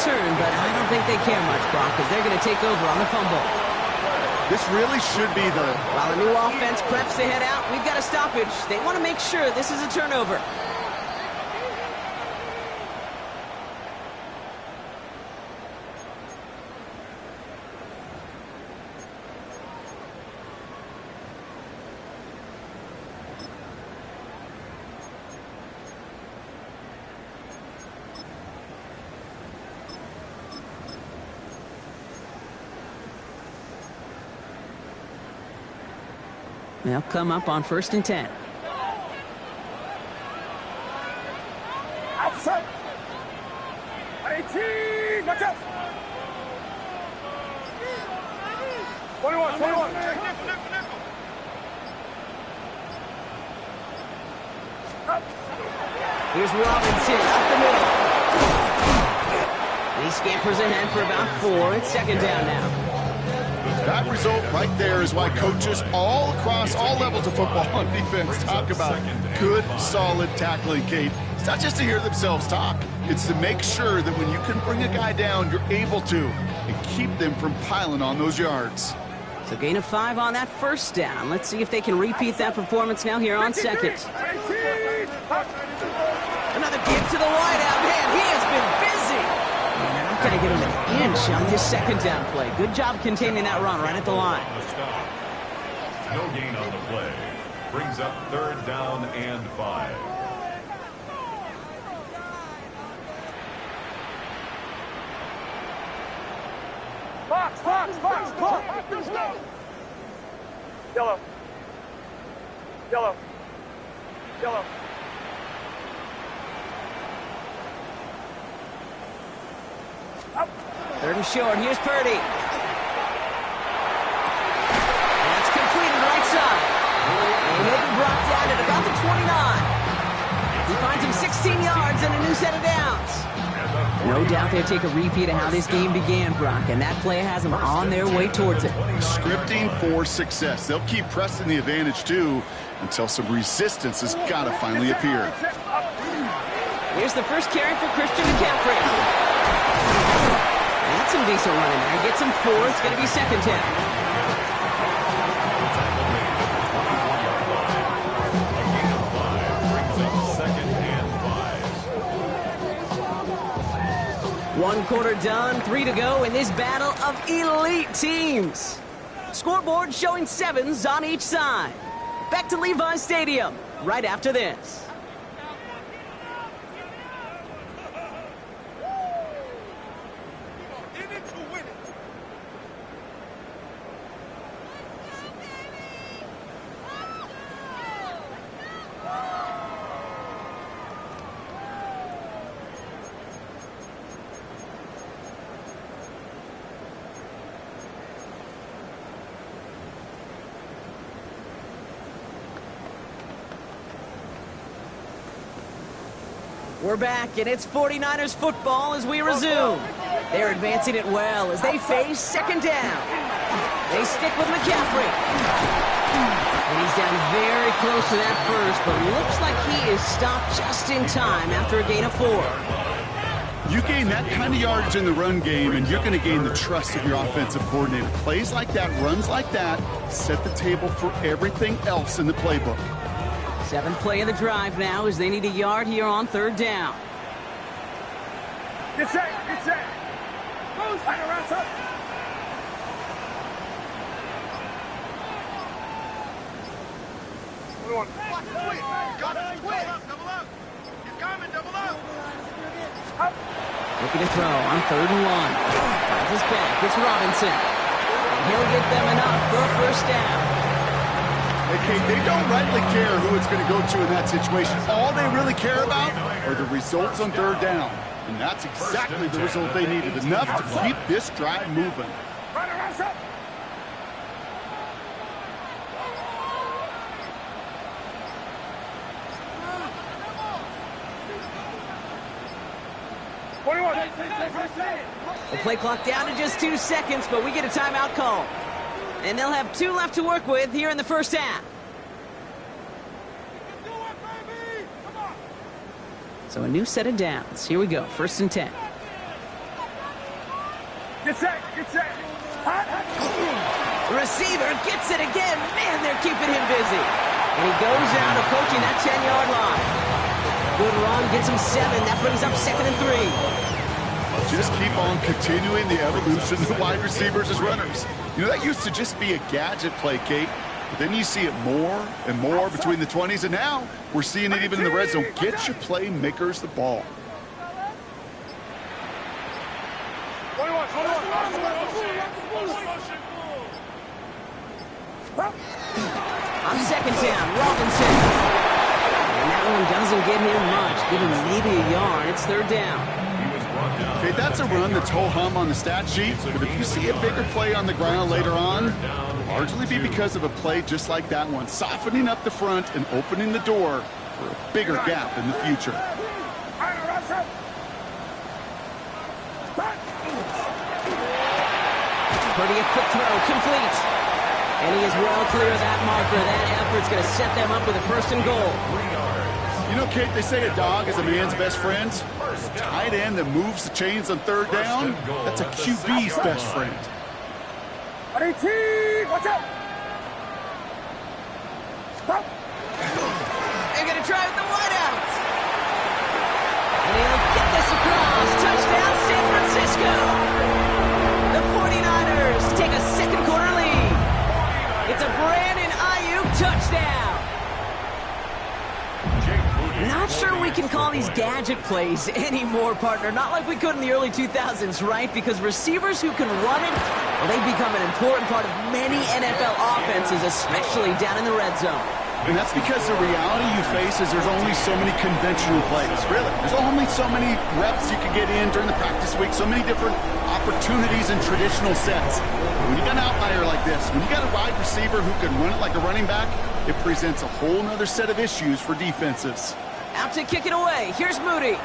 return, but I don't think they care much, Brock, because they're going to take over on the fumble. This really should be the... While the new offense preps to head out, we've got a stoppage. They want to make sure this is a turnover. They'll come up on 1st and 10. Outside. 18. Watch out. 21. Here's Robinson up the middle. And he scampers ahead for about 4. It's 2nd down now. That result right there is why coaches all across all levels of football on defense talk about good, solid tackling, Kate. It's not just to hear themselves talk. It's to make sure that when you can bring a guy down, you're able to, and keep them from piling on those yards. So gain of 5 on that 1st down. Let's see if they can repeat that performance now here on 2nd. Another give to the wideout. Man, he has been busy. And they're not going to get him an inch on this 2nd down play. Good job containing that run right at the line. No gain on the play. Brings up 3rd down and 5. Box. Yellow. 3rd and short. Here's Purdy. That's completed right side. And he'll be brought down at about the 29. He finds him 16 yards and a new set of downs. No doubt they'll take a repeat of how this game began, Brock, and that play has them on their way towards it. Scripting for success. They'll keep pressing the advantage, too, until some resistance has got to finally appear. Here's the first carry for Christian McCaffrey. That's some decent running there. Gets him 4. It's going to be 2nd down. One quarter done, 3 to go in this battle of elite teams. Scoreboard showing 7s on each side. Back to Levi's Stadium right after this. We're back, and it's 49ers football as we resume. They're advancing it well as they face 2nd down. They stick with McCaffrey. And he's down very close to that first, but looks like he is stopped just in time after a gain of 4. You gain that kind of yardage in the run game, and you're going to gain the trust of your offensive coordinator. Plays like that, runs like that, set the table for everything else in the playbook. 7th play of the drive now as they need a yard here on 3rd down. Get set. Move. Right around, son. Looking to throw on 3rd and 1. Finds his back. It's Robinson. And he'll get them enough for a 1st down. Okay, they don't rightly care who it's going to go to in that situation. All they really care about are the results on 3rd down. And that's exactly the result they needed. Enough to keep this drive moving. Right around, son. The play clock down to just 2 seconds, but we get a timeout call. And they'll have 2 left to work with here in the 1st half. So a new set of downs. Here we go, 1st and 10. Get set. Get set. Hot. Receiver gets it again. Man, they're keeping him busy. And he goes out approaching that 10-yard line. Good run, gets him 7. That brings up 2nd and 3. Just keep on continuing the evolution of wide receivers as runners. You know, that used to just be a gadget play, Kate. But then you see it more and more between the 20s, and now we're seeing it even in the red zone. Get your playmakers the ball. 21. On 2nd down, Robinson. And that one doesn't get him much. Give him maybe a yard. It's 3rd down. Okay, that's a run that's ho-hum on the stat sheet, but if you see a bigger play on the ground later on, it'll largely be because of a play just like that one, softening up the front and opening the door for a bigger gap in the future. Pretty a quick throw, complete. And he is well clear of that marker. That effort's going to set them up with a 1st and goal. You know, Kate, they say a dog is a man's best friend. A tight end that moves the chains on 3rd down, that's a QB's best friend. Watch out. Stop. They're going to try with the wideout. And he'll get this across. Touchdown, San Francisco. The 49ers take a 2nd quarter lead. It's a Brandon Ayuk touchdown. Not sure we can call these gadget plays anymore, partner. Not like we could in the early 2000s, right? Because receivers who can run it, well, they've become an important part of many NFL offenses, especially down in the red zone. And that's because the reality you face is there's only so many conventional plays, really. There's only so many reps you can get in during the practice week, so many different opportunities and traditional sets. When you got an outlier like this, when you got a wide receiver who can run it like a running back, it presents a whole nother set of issues for defenses. Out to kick it away. Here's Moody.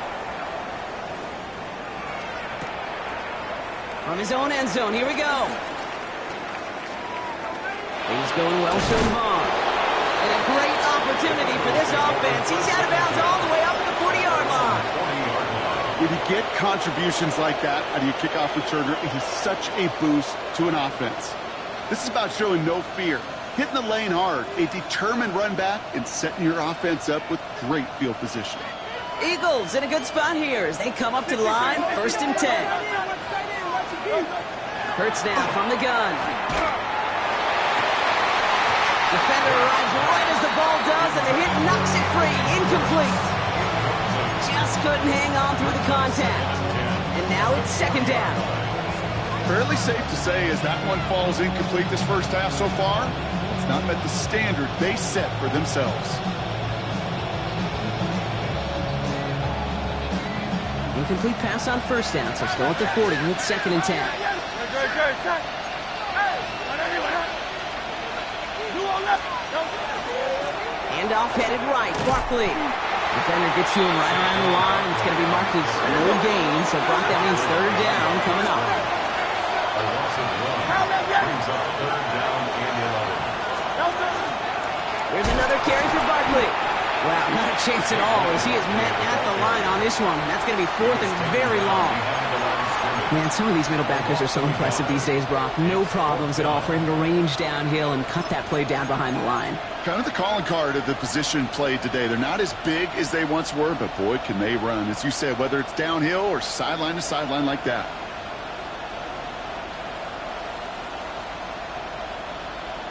From his own end zone, here we go. He's going well so far. And a great opportunity for this offense. He's out of bounds all the way up to the 40-yard line. When you get contributions like that out of your kickoff returner, it is such a boost to an offense. This is about showing no fear, hitting the lane hard, a determined run back, and setting your offense up with great field position. Eagles in a good spot here as they come up to the line, 1st and 10. Hurts now from the gun. Defender arrives right as the ball does, and the hit knocks it free. Incomplete. Just couldn't hang on through the contact. And now it's 2nd down. Fairly safe to say as that one falls incomplete this first half so far, it's not met the standard they set for themselves. Incomplete pass on 1st down, so still at the 40 with 2nd and 10. Handoff headed right, Barkley. Defender gets to him right around the line. It's going to be marked as no gain, so Brock, that means 3rd down coming up. Here's another carry for Barkley. Wow, not a chance at all as he is met at the line on this one. That's going to be 4th and very long. Man, some of these middle backers are so impressive these days, Brock. No problems at all for him to range downhill and cut that play down behind the line. Kind of the calling card of the position played today. They're not as big as they once were, but boy, can they run. As you said, whether it's downhill or sideline to sideline like that.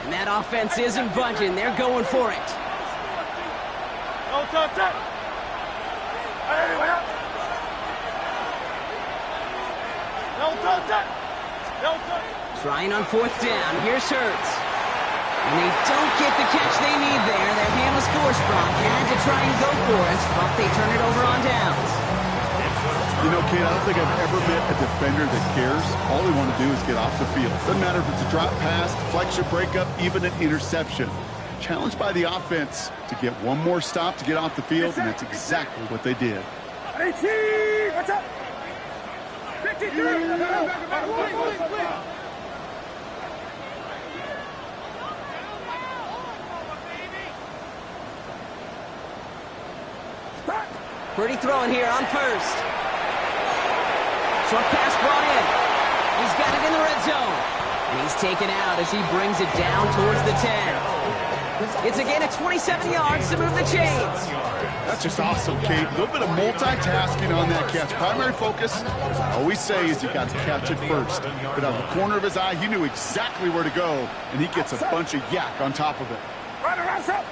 And that offense isn't budging. They're going for it. Trying on 4th down. Here's Hurts. And they don't get the catch they need there. Their hand was forced, Brock. Had to try and go for it, but they turn it over on downs. You know, Kate, I don't think I've ever met a defender that cares. All they want to do is get off the field. Doesn't matter if it's a drop pass, deflection, breakup, even an interception. Challenged by the offense to get one more stop to get off the field, and that's exactly what they did. 18! Watch out! 53! Pretty throwing here on 1st. Short pass brought in. He's got it in the red zone. And he's taken out as he brings it down towards the 10. It's a gain of 27 yards to move the chains. That's just awesome, Kate. A little bit of multitasking on that catch. Primary focus, as I always say, is you got to catch it first. But out of the corner of his eye, he knew exactly where to go, and he gets a bunch of yak on top of it. Run around, up.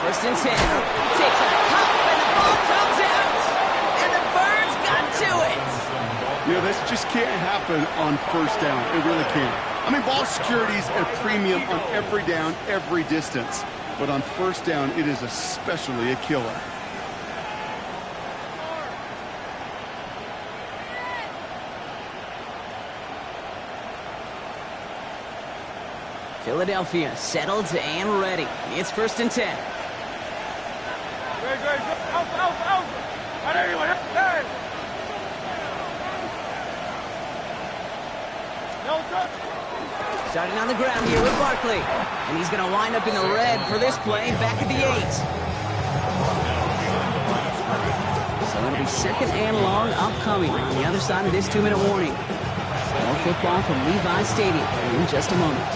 First and 10. He takes a hop, and the ball comes out. And the Birds got to it. You know, this just can't happen on first down. It really can't. I mean, ball security is at a premium on every down, every distance. But on first down, it is especially a killer. Philadelphia settled and ready. It's first and 10. Starting on the ground here with Barkley. And he's going to wind up in the red for this play back at the 8. So it'll be second and long upcoming on the other side of this 2-minute warning. More football from Levi Stadium in just a moment.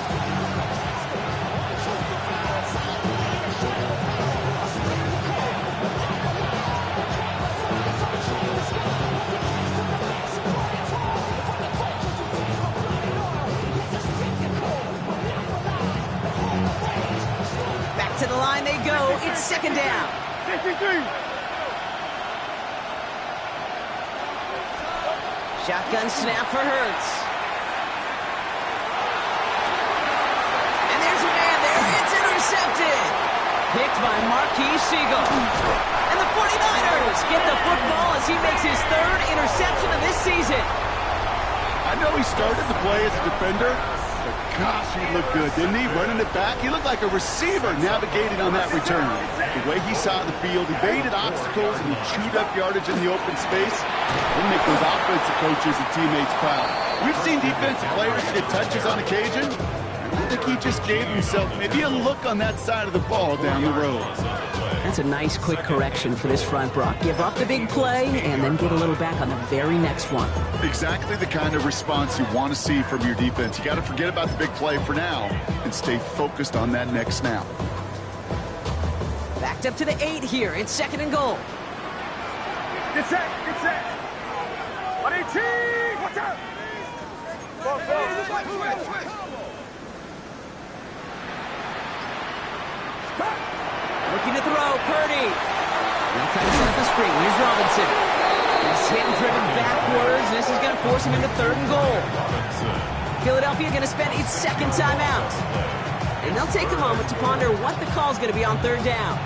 To the line they go. It's second down. 53. Shotgun snap for Hurts. And there's a man there. It's intercepted. Picked by Marquise Siegel. And the 49ers get the football as he makes his third interception of this season. I know he started the play as a defender, but gosh, he looked good, didn't he? Running it back, he looked like a receiver navigating on that return. The way he saw the field, he baited obstacles and he chewed up yardage in the open space. He'll make those offensive coaches and teammates proud. We've seen defensive players get touches on occasion. I think he just gave himself maybe a look on that side of the ball down the road. That's a nice quick correction for this front, Brock. Give up the big play and then get a little back on the very next one. Exactly the kind of response you want to see from your defense. You got to forget about the big play for now and stay focused on that next snap. Backed up to the 8 here. It's second and goal. Get set, get set. 118, watch out. Looking to throw, Purdy. Now trying to set up a screen. Here's Robinson. He's hit and driven backwards. This is going to force him into third and goal. Philadelphia going to spend its second timeout. And they'll take a moment to ponder what the call is going to be on third down.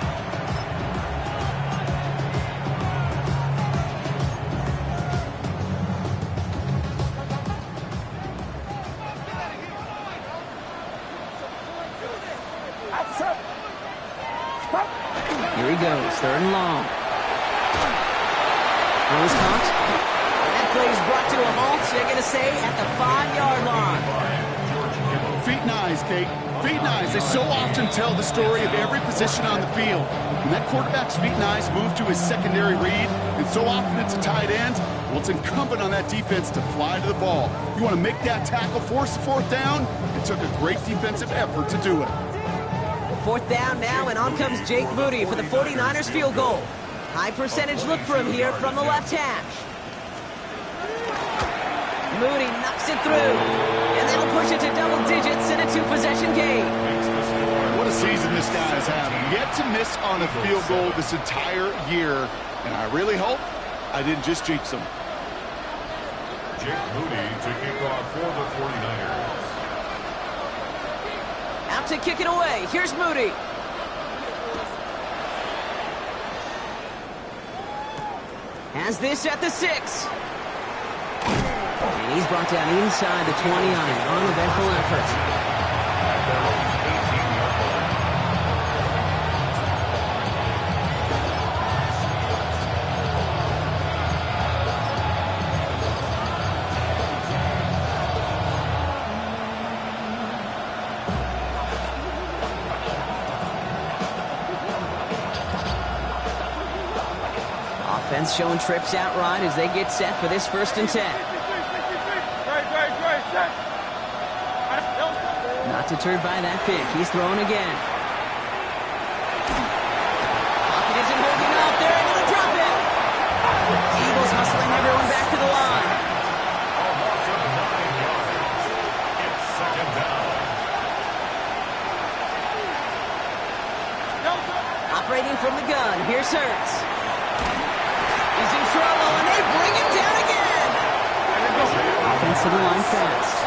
Here he goes, third and long. Rose caught. And that play is brought to a halt, they're going to say, at the 5-yard line. Feet and eyes, Kate. Feet and eyes. They so often tell the story of every position on the field. When that quarterback's feet and eyes move to his secondary read, and so often it's a tight end, well, it's incumbent on that defense to fly to the ball. You want to make that tackle, force the fourth down? It took a great defensive effort to do it. Fourth down now, and on comes Jake Moody for the 49ers field goal. High percentage look for him here from the left hash. Moody knocks it through, and that'll push it to double digits in a 2-possession game. What a season this guy is having. Yet to miss on a field goal this entire year, and I really hope I didn't just jinx him. Jake Moody to kick off for the 49ers. Out to kick it away. Here's Moody. Has this at the 6. And he's brought down inside the 20 on an uneventful effort. Defense showing trips out right as they get set for this 1st and 10. Not deterred by that pick. He's throwing again. Pocket isn't holding up. They're able to drop it. Eagles hustling everyone back to the line. It's 2nd down. Operating from the gun. Here's Hurts. He's in trouble, and they bring him down again. Offense to the line fast.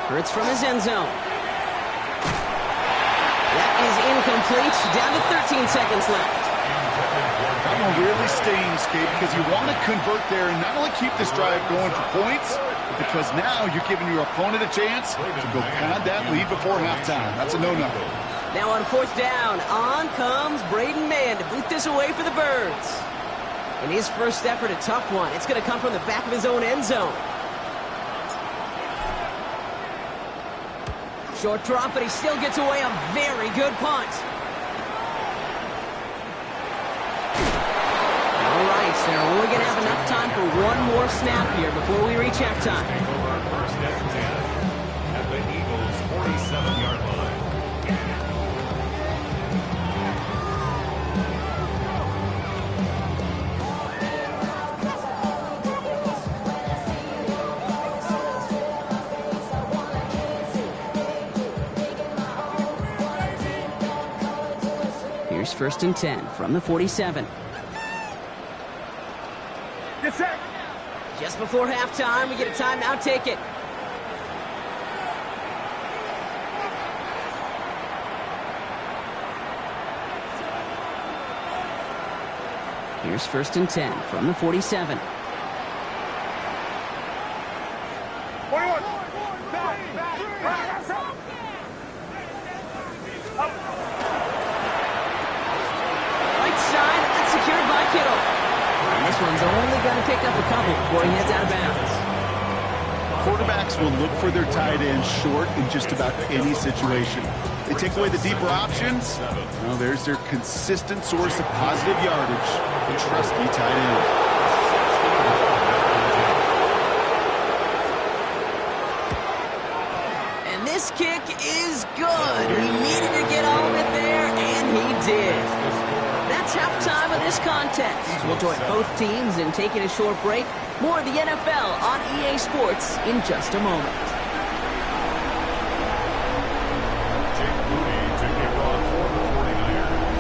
Hurts from his end zone. That is incomplete. Down to 13 seconds left. That one really stings, Kate, because you want to convert there and not only keep this drive going for points, but because now you're giving your opponent a chance to go pad that lead before halftime. That's a no-no. Now on 4th down, on comes Braden Mann to boot this away for the Birds. In his first effort, a tough one. It's going to come from the back of his own end zone. Short drop, but he still gets away a very good punt. All right, so we're only going to have enough time for one more snap here before we reach halftime. Take over 1st and 10 at the Eagles' 47-yard line. Here's 1st and 10 from the 47. Get set. Just before halftime, we get a timeout ticket. Here's 1st and 10 from the 47. 41. Back. Right side, that's secured by Kittle. And this one's only going to pick up a couple before he heads out of bounds. Quarterbacks will look for their tight end short in just about any situation. They take away the deeper options. Well, there's their consistent source of positive yardage, the trusty tight end. And this kick is good. He needed to get all of it there, and he did. That's halftime of this contest. We'll join both teams in taking a short break. More of the NFL on EA Sports in just a moment. Jake Moody to kick off for the 49ers.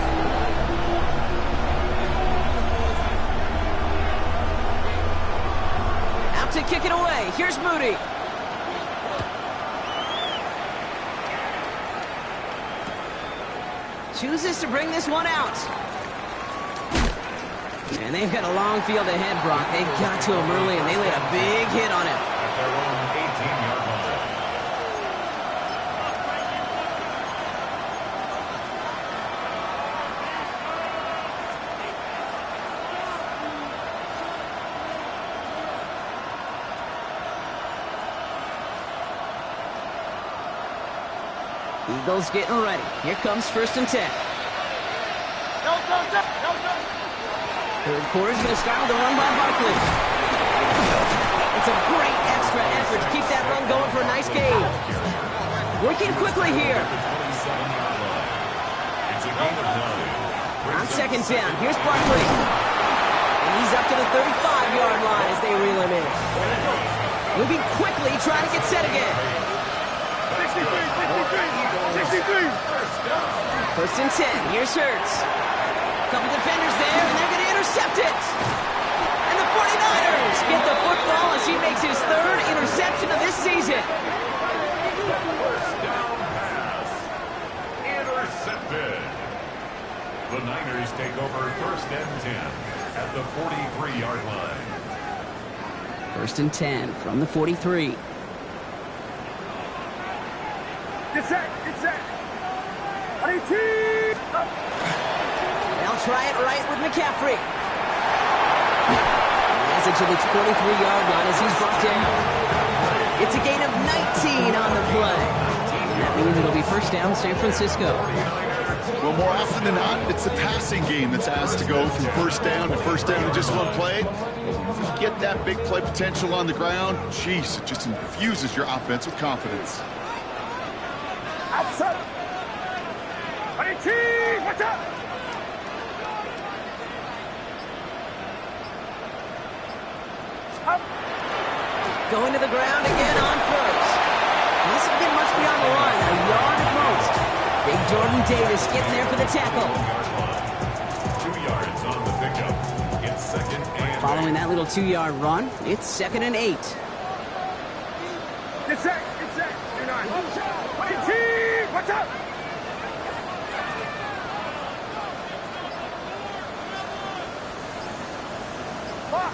Out to kick it away. Here's Moody. Chooses to bring this one out. And they've got a long field ahead, Brock. They got to him early, and they laid a big hit on him. At their own 18-yard line. Eagles getting ready. Here comes 1st and 10. Third quarter's going to start with a run by Barkley. It's a great extra effort to keep that run going for a nice gain. Working quickly here. It's a gain of 9. On 2nd down, here's Barkley. And he's up to the 35-yard line as they reel him in. Moving quickly, trying to get set again. 63. 1st and 10, here's Hurts. Couple defenders there, and they're going to intercept it. And the 49ers get the football as he makes his 3rd interception of this season. First down pass. Intercepted. The Niners take over 1st and 10 at the 43-yard line. 1st and 10 from the 43. Get set. They'll try it right with McCaffrey. has it to the 23-yard line as he's brought down. It's a gain of 19 on the play. And that means it'll be first down San Francisco. Well, more often than not, it's the passing game that's asked to go from first down in just one play. Get that big play potential on the ground. Jeez, it just infuses your offense with confidence. Outside. 22, watch out. Up. Going to the ground again on first. This will get much beyond the line, a yard at most. Big Jordan Davis getting there for the tackle. 2 yards on the pickup. It's second and Following that little 2-yard run, it's 2nd and 8. Get set. 22, watch out. Box.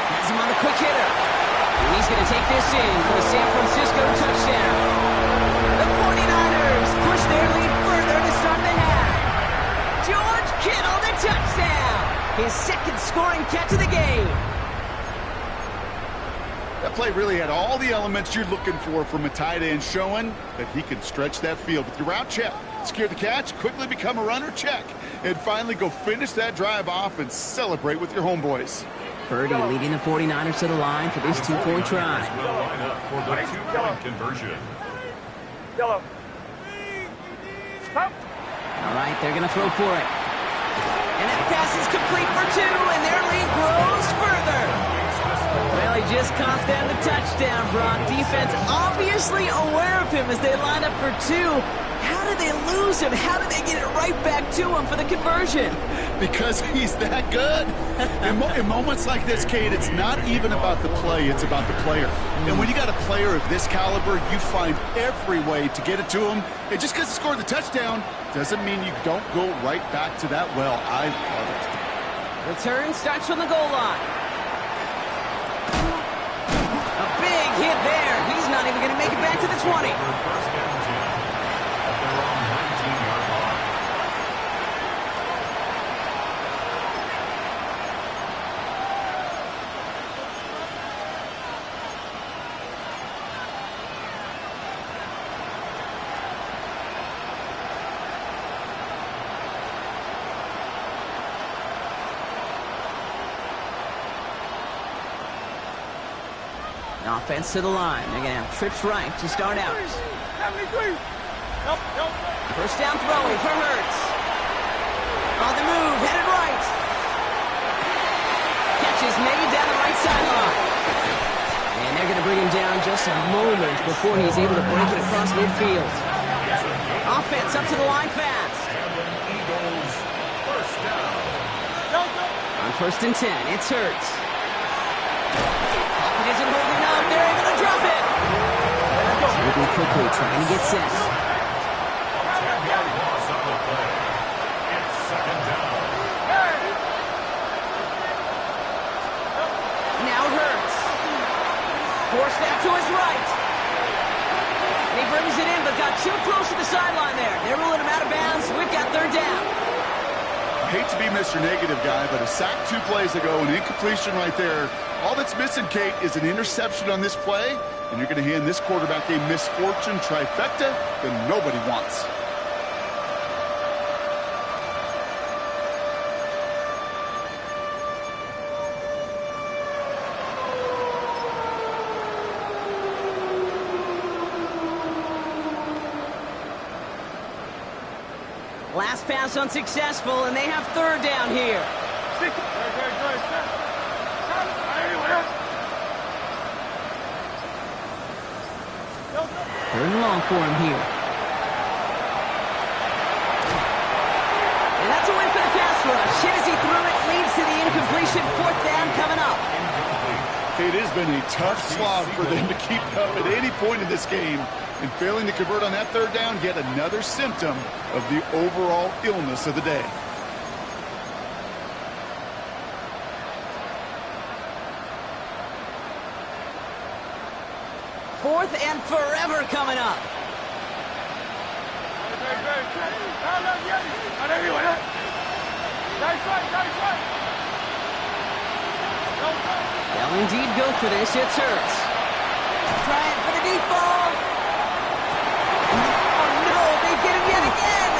Has him on the quick hitter. And he's going to take this in for the San Francisco touchdown. The 49ers push their lead further to start the half. George Kittle, the touchdown. His second scoring catch of the game. That play really had all the elements you're looking for from a tight end, showing that he can stretch that field with your route check, secure the catch, quickly become a runner check, and finally go finish that drive off and celebrate with your homeboys. Purdy leading the 49ers to the line for this two-point try. will line up for the 2-point conversion. Yellow. Up. All right, they're going to throw for it. And that pass is complete for 2, and their lead grows further. Well, he just caught them the touchdown, Brock. Defense obviously aware of him as they line up for 2. How did they lose him? How did they get it right back to him for the conversion? Because he's that good. In moments like this, Kate, it's not even about the play, it's about the player. And when you got a player of this caliber, you find every way to get it to him. And just because he scored the touchdown doesn't mean you don't go right back to that well. I love it. Return starts from the goal line. A big hit there. He's not even going to make it back to the 20. First down 10 at their own 19-yard line. Offense to the line. They're going to have trips right to start out. 73. Nope. First down throwing for Hurts. On the move, headed right. Catch is made down the right sideline. And they're going to bring him down just a moment before he's able to break it across midfield. Offense up to the line fast. Eagles, first down. On 1st and 10, it's Hurts. Pocket isn't holding up. They're able to drop it. Moving quickly, trying to get set. 10-yard loss on the play. It's second down. Now Hurts. Forced that to his right. And he brings it in, but got too close to the sideline there. They're ruling him out of bounds. We've got 3rd down. I hate to be Mr. Negative guy, but a sack 2 plays ago, an incompletion right there. All that's missing, Kate, is an interception on this play, and you're going to hand this quarterback a misfortune trifecta that nobody wants. Last pass unsuccessful, and they have 3rd down here. Third and long for him here. And that's a win for the pass rush. Hit as he threw it, leads to the incompletion. 4th down coming up. It has been a tough slog for them to keep up at any point in this game. And failing to convert on that 3rd down, yet another symptom of the overall illness of the day. Fourth and forever coming up. They'll indeed go for this. It's Hurts. Trying for the deep ball. Oh, no, they get him yet again.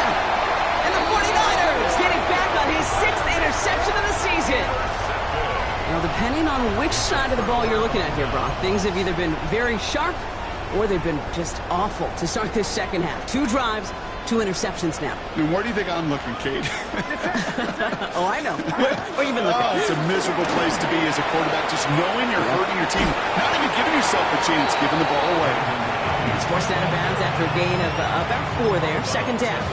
And the 49ers getting back on his 6th interception of the season. Now, depending on which side of the ball you're looking at here, Brock, things have either been very sharp or they've been just awful to start this second half. 2 drives, 2 interceptions now. And where do you think I'm looking, Kate? Oh, I know. Where you been looking? Oh, it's a miserable place to be as a quarterback, just knowing you're hurting your team, not even giving yourself a chance, giving the ball away. He's forced out of bounds after a gain of about 4 there. Second down.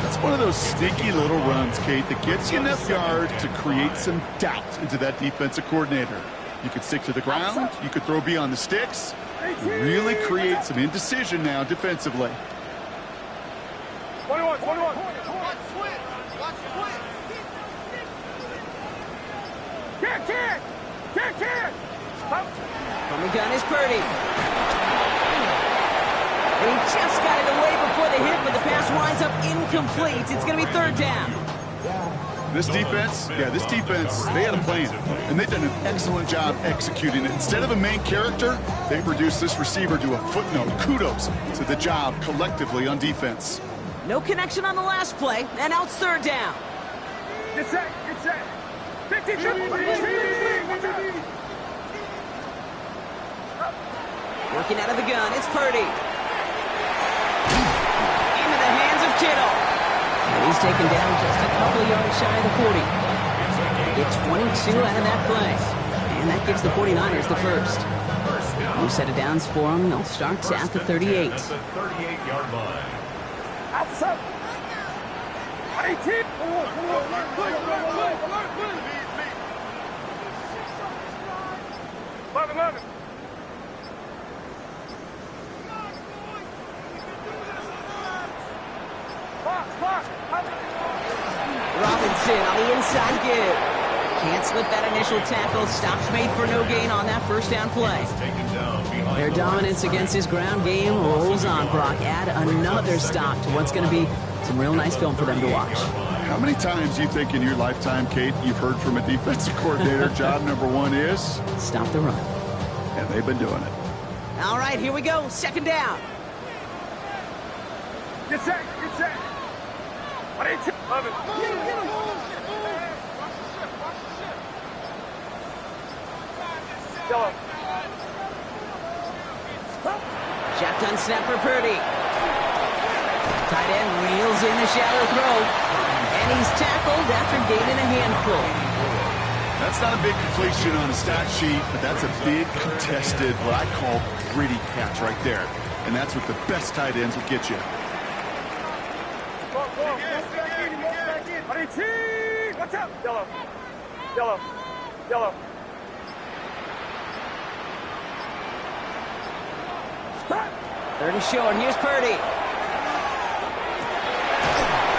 That's one of those sneaky little runs, Kate, that gets you enough yards to create some doubt into that defensive coordinator. You could stick to the ground, you could throw beyond the sticks, really create some indecision now defensively. 21. Can't. From the gun is Purdy. And he just got it away before the hit, but the pass winds up incomplete. It's going to be 3rd down. This defense, they had a plan, and they've done an excellent job executing it. Instead of a main character, they've reduced this receiver to a footnote. Kudos to the job collectively on defense. No connection on the last play, and now it's 3rd down. Get set. 50. Working out of the gun, it's Purdy. Into the hands of Kittle. And he's taken down just a couple of yards shy of the 40. Get 22 out of that play. And that gives the 49ers the first. New set of downs for them. They'll start at the 38. At the 38-yard line. Outside. 18. Love it. Robinson on the inside give. Can't slip that initial tackle. Stops made for no gain on that first down play. Their dominance against his ground game rolls on, Brock. Add another stop to what's going to be some real nice film for them to watch. How many times do you think in your lifetime, Kate, you've heard from a defensive coordinator, job number 1 is? Stop the run. And they've been doing it. All right, here we go. 2nd down. Get set. 18. Love it. Yellow. Shotgun snap for Purdy. Tight end reels in the shallow throw. And he's tackled after gaining a handful. That's not a big completion on a stat sheet, but that's a big contested, what I call gritty catch right there. And that's what the best tight ends will get you. 18. Watch out. Yellow. 3rd and short. Here's Purdy.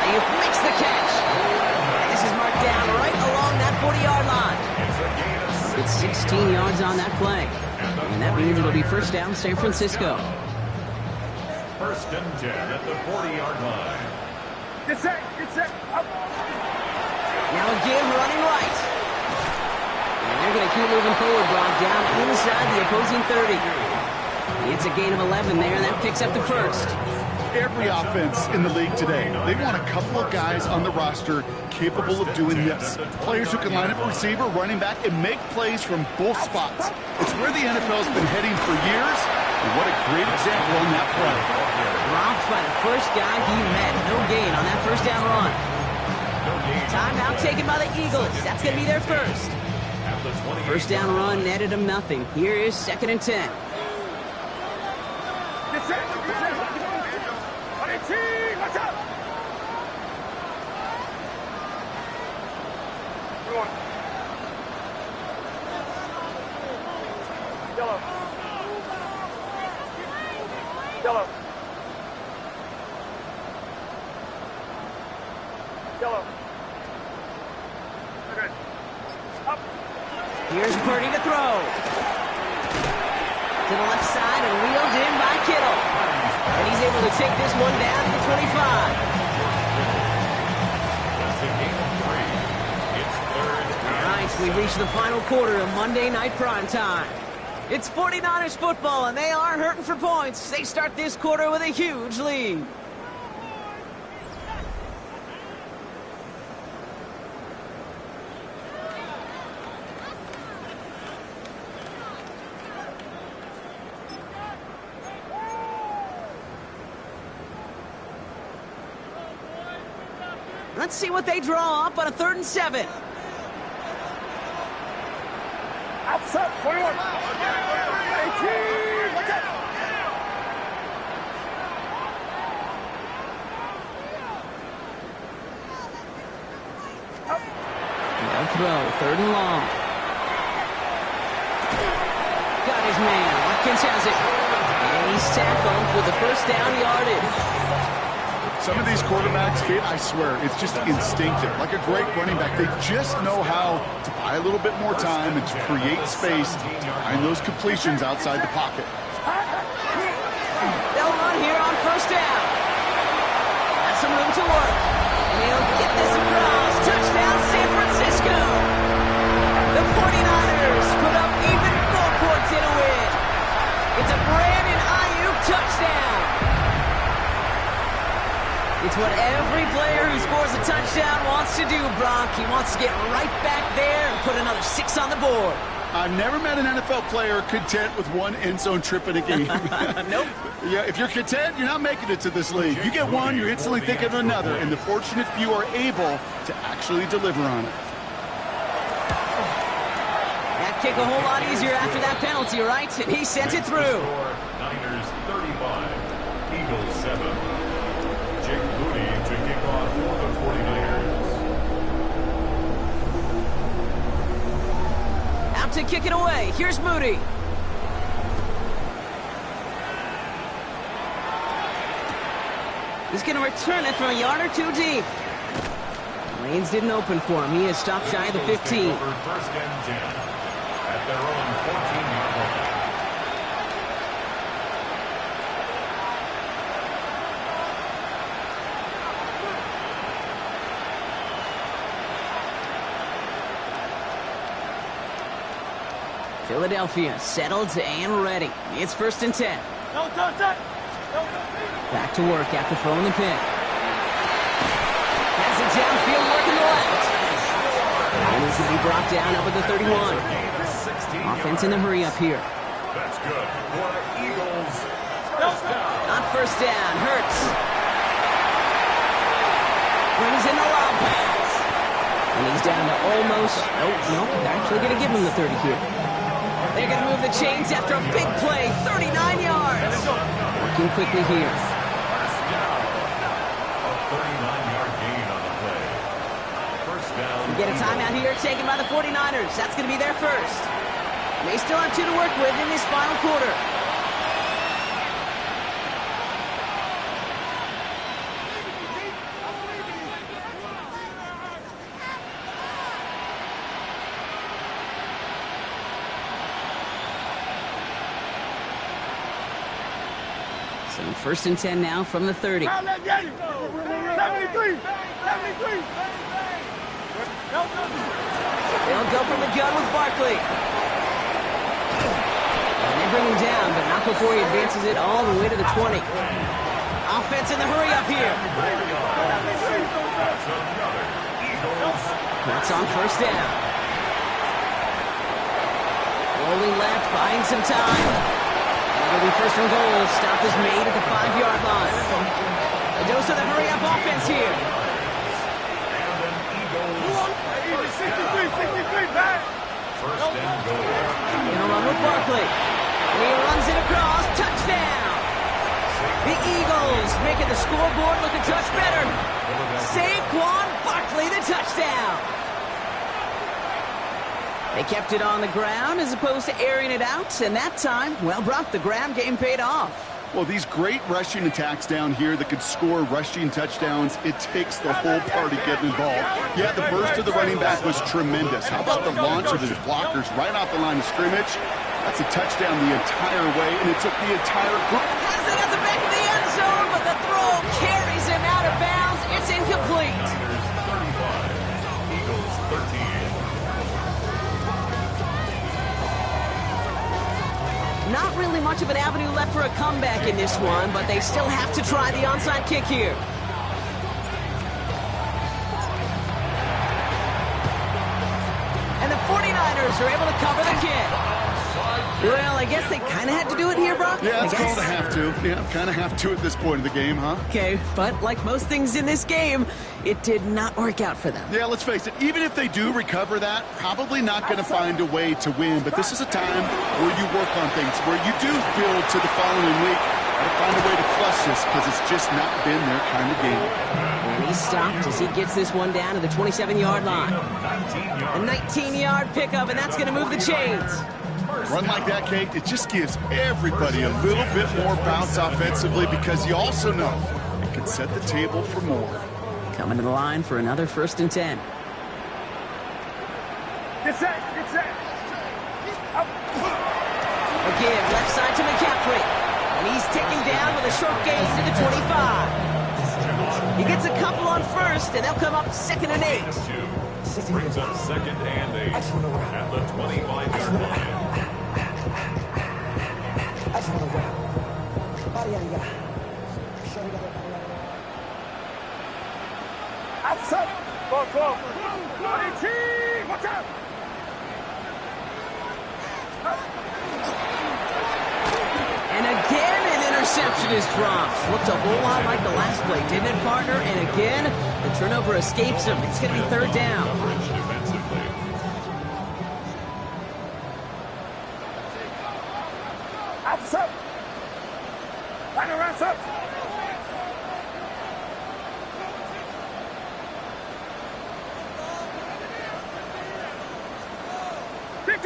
He makes the catch. And this is marked down right along that 40-yard line. It's 16 yards on that play. And that means it'll be 1st down, San Francisco. 1st and 10 at the 40-yard line. Get set. Up. Now a give running right. And they're going to keep moving forward, Brock, down inside the opposing 30. It's a gain of 11 there, and that picks up the first. Every offense in the league today, they want a couple of guys on the roster capable of doing this. Players who can line up a receiver, running back, and make plays from both spots. It's where the NFL's been heading for years, and what a great example on that play. Dropped by the first guy he met. No gain on that 1st down run. Timeout taken by the Eagles. That's going to be their first. 1st down run netted him nothing. Here is 2nd and 10. Get set. 18. Watch out. Go on. Yellow. 'Em. Okay. Up. Here's Purdy to throw. To the left side and wheeled in by Kittle. And he's able to take this one down to the reached the final quarter of Monday Night Primetime. It's 49ers football, and they are hurting for points. They start this quarter with a huge lead. Let's see what they draw up on a 3rd and 7. Outside, 21. 18. Watch out. No throw, 3rd and long. Got his man. Watkins has it. And he's tackled with the first down yardage. Some of these quarterbacks, Kate, I swear, it's just instinctive. Like a great running back, they just know how to buy a little bit more time and to create space to find those completions outside the pocket. They'll run here on 1st down. Has some room to work. And he'll get this across. Touchdown, San Francisco. The 49ers put up even more points in a win. It's a Brandon Ayuk touchdown. It's what every player who scores a touchdown wants to do, Brock. He wants to get right back there and put another 6 on the board. I've never met an NFL player content with one end zone trip in a game. Nope. Yeah, if you're content, you're not making it to this league. You get one, you're instantly thinking of another, and the fortunate few are able to actually deliver on it. That kick a whole lot easier after that penalty, right? And he sent it through. Niners 35, Eagles 7. Jake Moody to kick off for the 49ers. Out to kick it away. Here's Moody. He's going to return it from a yard or 2 deep. Lanes didn't open for him. He is stopped shy of the 15. 1st and 10 at their own 14-yard line. Philadelphia settled and ready. It's 1st and 10. Don't touch that. Back to work after throwing the pick. Has it downfield working the left. And he's going to be brought down up at the 31. Offense in the hurry up here. That's good for the Eagles. First down. On 1st down, Hurts. Brings in the lob pass. And he's down to almost, nope, actually going to give him the 30 here. They're going to move the chains after a big play, 39 yards. Working quickly here. First down. A 39-yard gain on the play. First down. We get a timeout here taken by the 49ers. That's going to be their first. They still have 2 to work with in this final quarter. So 1st and 10 now from the 30. 73. 73. They'll go from the gun with Barkley. And they bring him down, but not before he advances it all the way to the 20. Offense in the hurry up here. That's on 1st down. Rolling left, buying some time. And it'll be 1st and goal. Stop is made at the 5-yard line. A dose of the hurry up offense here. First and goal. Gonna run with Barkley. And he runs it across. Touchdown! The Eagles making the scoreboard look a touch better. Saquon Barkley, the touchdown. They kept it on the ground as opposed to airing it out. And that time, well, Brock, the ground game paid off. Well, these great rushing attacks down here that could score rushing touchdowns, it takes the whole party getting involved. Yeah, the burst of the running back was tremendous. How about the launch of his blockers right off the line of scrimmage? That's a touchdown the entire way, and it took the entire group. Has it at the back of the end zone, but the throw carries him out of bounds. It's incomplete. Niners 35, Eagles 13. Not really much of an avenue left for a comeback in this one, but they still have to try the onside kick here. And the 49ers are able to cover the kick. Well, I guess they kind of had to do it here, Brock. Yeah, it's called a have to. Yeah, kind of have to at this point in the game, huh? Okay, but like most things in this game, it did not work out for them. Yeah, let's face it, even if they do recover that, probably not going to find a way to win. But this is a time where you work on things, where you do build to the following week. Got to find a way to flush this because it's just not been their kind of game. And he's stopped as he gets this one down to the 27-yard line. A 19-yard pickup, and that's going to move the chains. Run like that, Kate, it just gives everybody a little bit more bounce offensively because you also know it can set the table for more. Coming to the line for another 1st and 10. Get set, get set. Up. Again, left side to McCaffrey. And he's taken down with a short gain to the 25. He gets a couple on 1st, and they'll come up 2nd and 8. Brings up 2nd and 8 at the 25-yard line. Outside. Go, go. 18. Watch out. And again, an interception is dropped. Looked a whole lot like the last play, didn't it, partner? And again, the turnover escapes him. It's going to be 3rd down. Defensively. Outside. Line around, up. Yet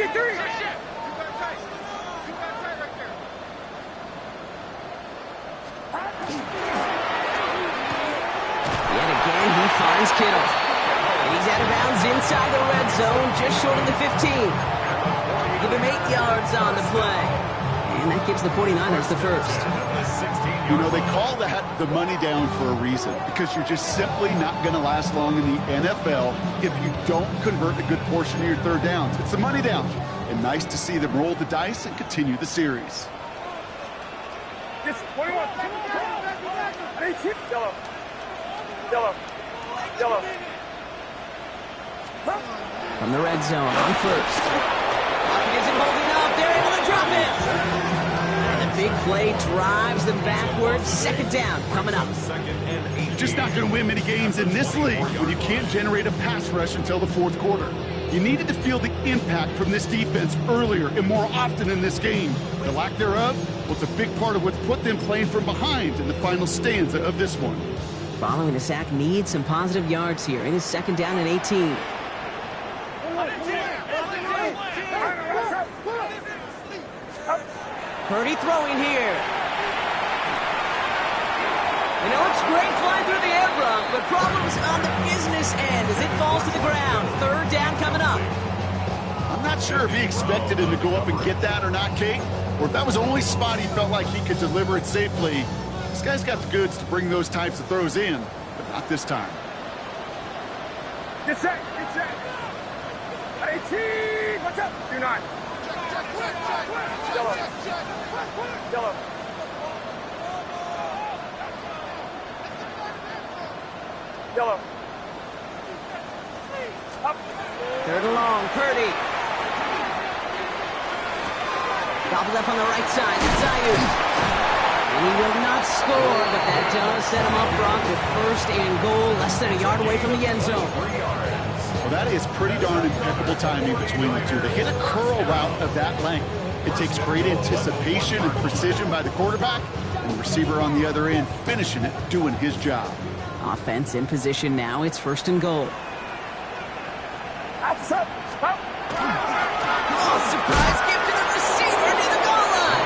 again, he finds Kittle. And he's out of bounds inside the red zone, just short of the 15. Give him 8 yards on the play. And that gives the 49ers the 1st. You know, they call that the money down for a reason because you're just simply not going to last long in the NFL if you don't convert a good portion of your 3rd downs. It's the money down. And nice to see them roll the dice and continue the series. Yes, 21. 18. Yellow. Yellow. Yellow. From the red zone on 1st. Pocket isn't holding up. They're able to drop it. And the big play drives them backwards. 2nd down coming up. You're just not going to win many games in this league when you can't generate a pass rush until the 4th quarter. You needed to feel the impact from this defense earlier and more often in this game. The lack thereof was a big part of what's put them playing from behind in the final stanza of this one. Following the sack needs some positive yards here. It is 2nd down and 18. Purdy throwing here. You know, it's great flying through the air, Brock, but problems on the business end as it falls to the ground. 3rd down coming up. I'm not sure if he expected him to go up and get that or not, Kate, or if that was the only spot he felt like he could deliver it safely. This guy's got the goods to bring those types of throws in, but not this time. Get set, get set. 18. Watch out. Do not. Yellow. Yellow. Yellow. Up. 3rd and long, Purdy. Gobbled up on the right side. It's Ayuk. And he will not score, but that does set him up, Brock, with 1st and goal, less than a yard away from the end zone. Well, that is pretty darn impeccable timing between the two. To hit a curl route of that length, it takes great anticipation and precision by the quarterback, and the receiver on the other end finishing it, doing his job. Offense in position now. It's 1st and goal. Outside. Up. Oh, surprise gift to the receiver near the goal line.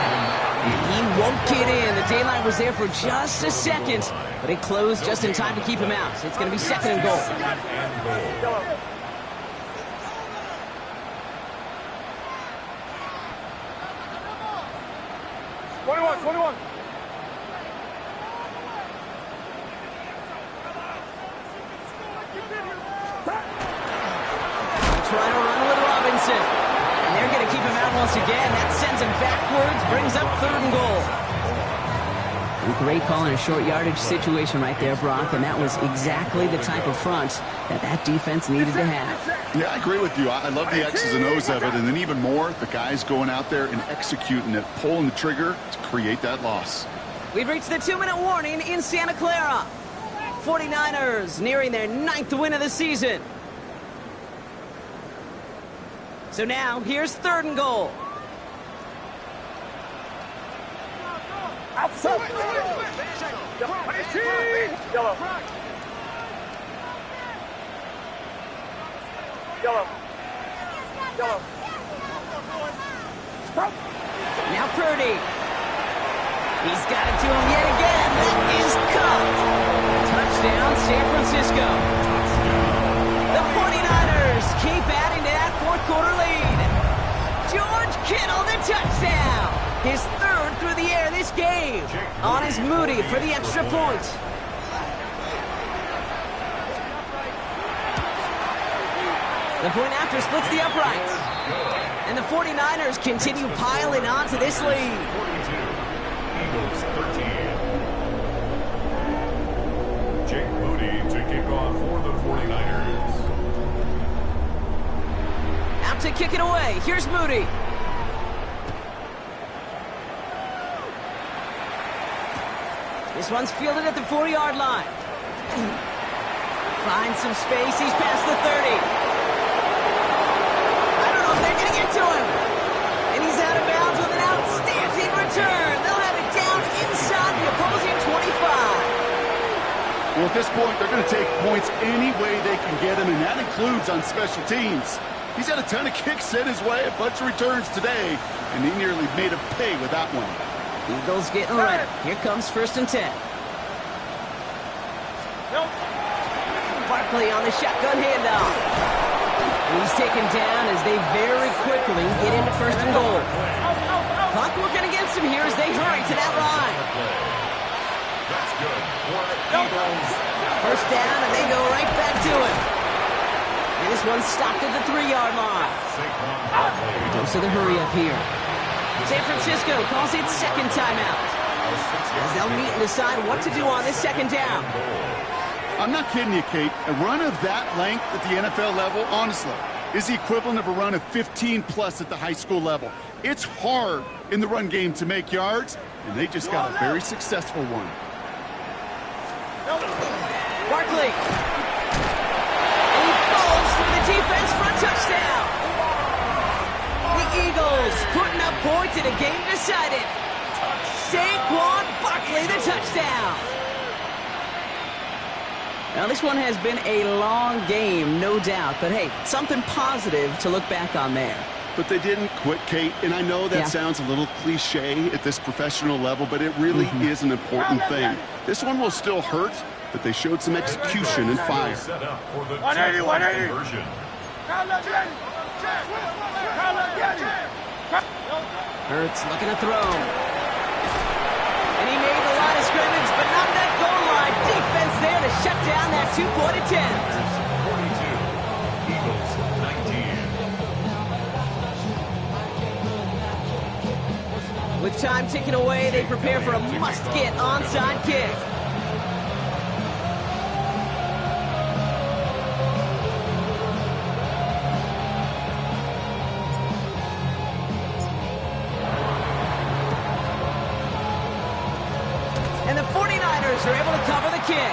And he won't get in. The daylight was there for just a second, but it closed just in time to keep him out. So it's going to be 2nd and goal. Yellow. Twenty-one. Trying to run with Robinson. And they're going to keep him out once again. That sends him backwards, brings up 3rd and goal. Great call in a short yardage situation right there, Brock, and that was exactly the type of front that defense needed to have. Yeah, I agree with you. I love the X's and O's of it, and then even more, the guys going out there and executing it, pulling the trigger to create that loss. We've reached the 2-minute warning in Santa Clara. 49ers nearing their 9th win of the season. So now, here's 3rd and goal. Outside. Yellow. Yellow. Yellow. Now Purdy. He's got it to him yet again. That is cuffed. Touchdown, San Francisco. The 49ers keep adding to that 4th quarter lead. George Kittle, the touchdown. His 3rd through the air this game. On his Moody for the extra point. The point after splits the uprights. And the 49ers continue piling on to this lead. 42. Eagles 13. Jake Moody to kick off for the 49ers. Out to kick it away. Here's Moody. This one's fielded at the 4-yard line. Finds some space. He's past the 30. I don't know if they're going to get to him. And he's out of bounds with an outstanding return. They'll have it down inside the opposing 25. Well, at this point, they're going to take points any way they can get them, and that includes on special teams. He's had a ton of kicks sent his way, a bunch of returns today, and he nearly made him pay with that one. Eagles getting ready. Here comes 1st and 10. Barkley on the shotgun handoff. And he's taken down as they very quickly get into 1st and goal. Clock working against him here as they hurry to that line. That's good. Eagles. 1st down, and they go right back to him. And this one's stopped at the 3-yard line. Dose of the hurry up here. San Francisco calls it 2nd timeout. As they'll meet and decide what to do on this 2nd down. I'm not kidding you, Kate. A run of that length at the NFL level, honestly, is the equivalent of a run of 15-plus at the high school level. It's hard in the run game to make yards, and they just got a very successful one. Barkley. And he falls through the defense for a touchdown. The Eagles putting up points in a game decided. Saquon Barkley, the touchdown. Now, this one has been a long game, no doubt. But, hey, something positive to look back on there. But they didn't quit, Kate. And I know that sounds a little cliche at this professional level, but it really is an important thing. This one will still hurt, but they showed some execution and fire. 180. Conversion. Hurts looking to throw. And he made the line of scrimmage, but not that goal line. Defense there to shut down that 2-point attempt. 42. Eagles 19. With time ticking away, they prepare for a must-get onside kick. And the 49ers are able to cover the kick.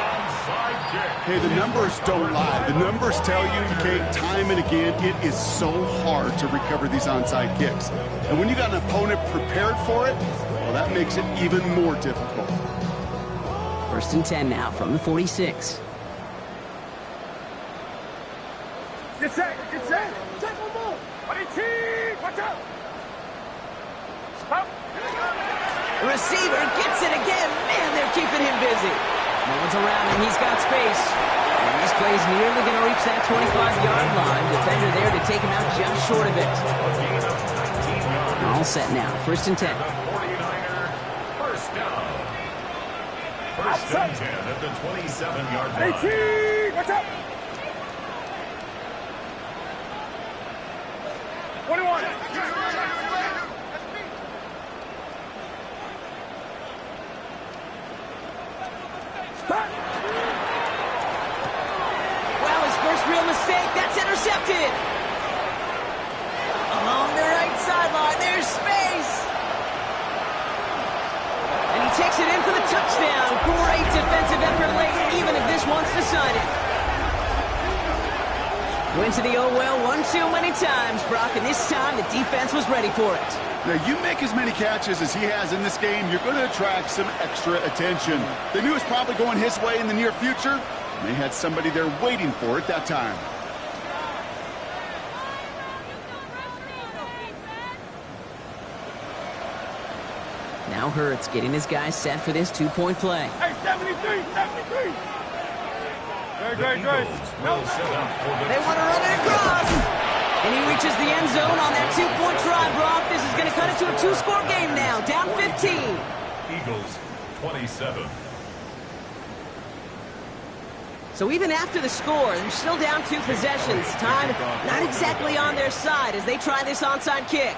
Hey, the numbers don't lie. The numbers tell you, Kate, time and again, it is so hard to recover these onside kicks. And when you got an opponent prepared for it, well, that makes it even more difficult. 1st and 10 now from the 46. Get set. Check one more. 22. Watch out. Stop. The receiver gets it again. Man, they're keeping him busy. No one's around him. He's got space. And this play's nearly going to reach that 25-yard line. Defender there to take him out just short of it. All set now. 1st and 10. 49er, 1st down. 1st and 10 at the 27-yard line. 18. Watch out. 21. Well, his first real mistake. That's intercepted. Along the right sideline, there's space. And he takes it in for the touchdown. Great defensive effort late, even if this one's decided. Went to the oh well one too many times, Brock, and this time the defense was ready for it. Now, you make as many catches as he has in this game, you're going to attract some extra attention. They knew it was probably going his way in the near future, and they had somebody there waiting for it that time. Now Hurts getting his guys set for this two-point play. Hey, 73, 73. Great. They want to run it across. And he reaches the end zone on that two-point try, Brock. This is going to cut it to a two-score game now, down 15. Eagles 27. So even after the score, they're still down 2 possessions. Time not exactly on their side as they try this onside kick.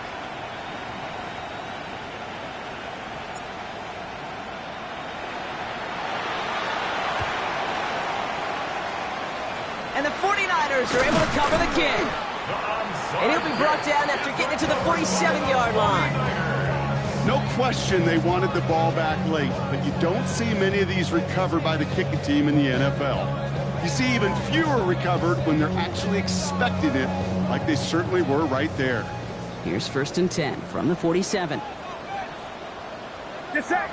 And the 49ers are able to cover the kick. And he'll be brought down after getting it to the 47-yard line. No question they wanted the ball back late, but you don't see many of these recovered by the kicking team in the NFL. You see even fewer recovered when they're actually expecting it, like they certainly were right there. Here's 1st and 10 from the 47. Get set.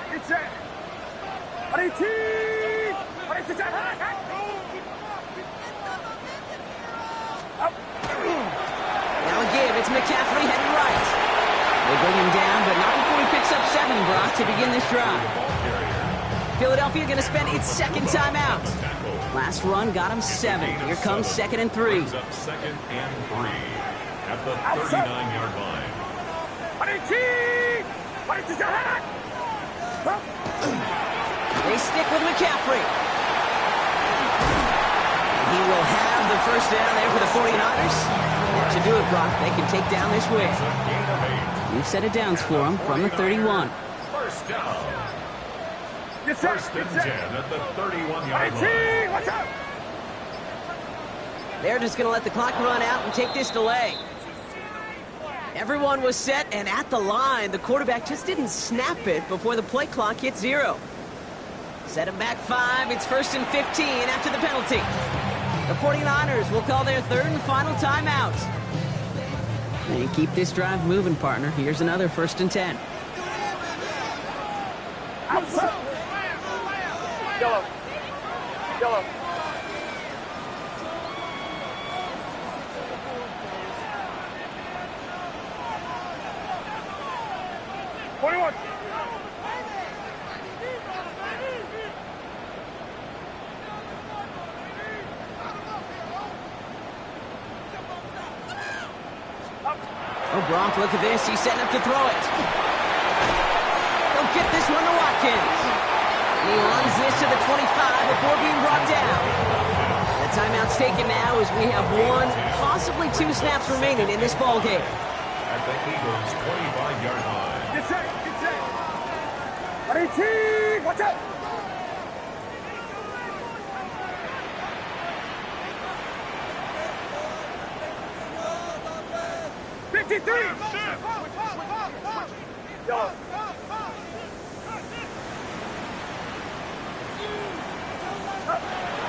Now again, it's McCaffrey heading right. They bring him down, but not before he picks up 7, Brock, to begin this drive. Philadelphia going to spend its second timeout. Last run got him 7. Here comes 2nd and 3. Brings up 2nd and 3 at the 39-yard line. They stick with McCaffrey. He will have the first down there for the 49ers. That should do it, Brock. They can take down this win. New set of downs for them from the 31. First down. Get set. 1st and 10 at the 31-yard line. Watch out. They're just going to let the clock run out and take this delay. Everyone was set and at the line. The quarterback just didn't snap it before the play clock hit 0. Set him back 5. It's 1st and 15 after the penalty. The 49ers will call their 3rd and final timeout. They keep this drive moving, partner. Here's another 1st and 10. Outside. Yellow. 41. Oh, Brock, look at this. He's setting up to throw it. He'll get this one to Watkins. And he runs this to the 25 before being brought down. The timeout's taken now as we have 1, possibly 2 snaps remaining in this ballgame. At the Eagles' 25-yard line. Get set. 18. Watch out. Yellow.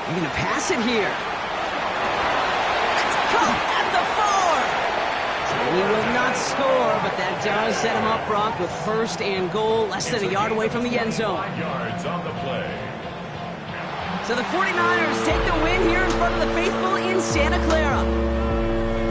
You're going to pass it here. It's caught at the 4. He will not score, but that does set him up, Brock, with 1st and goal, less than a yard away from the end zone. 5 yards on the play. So the 49ers take the win here in front of the faithful in Santa Clara.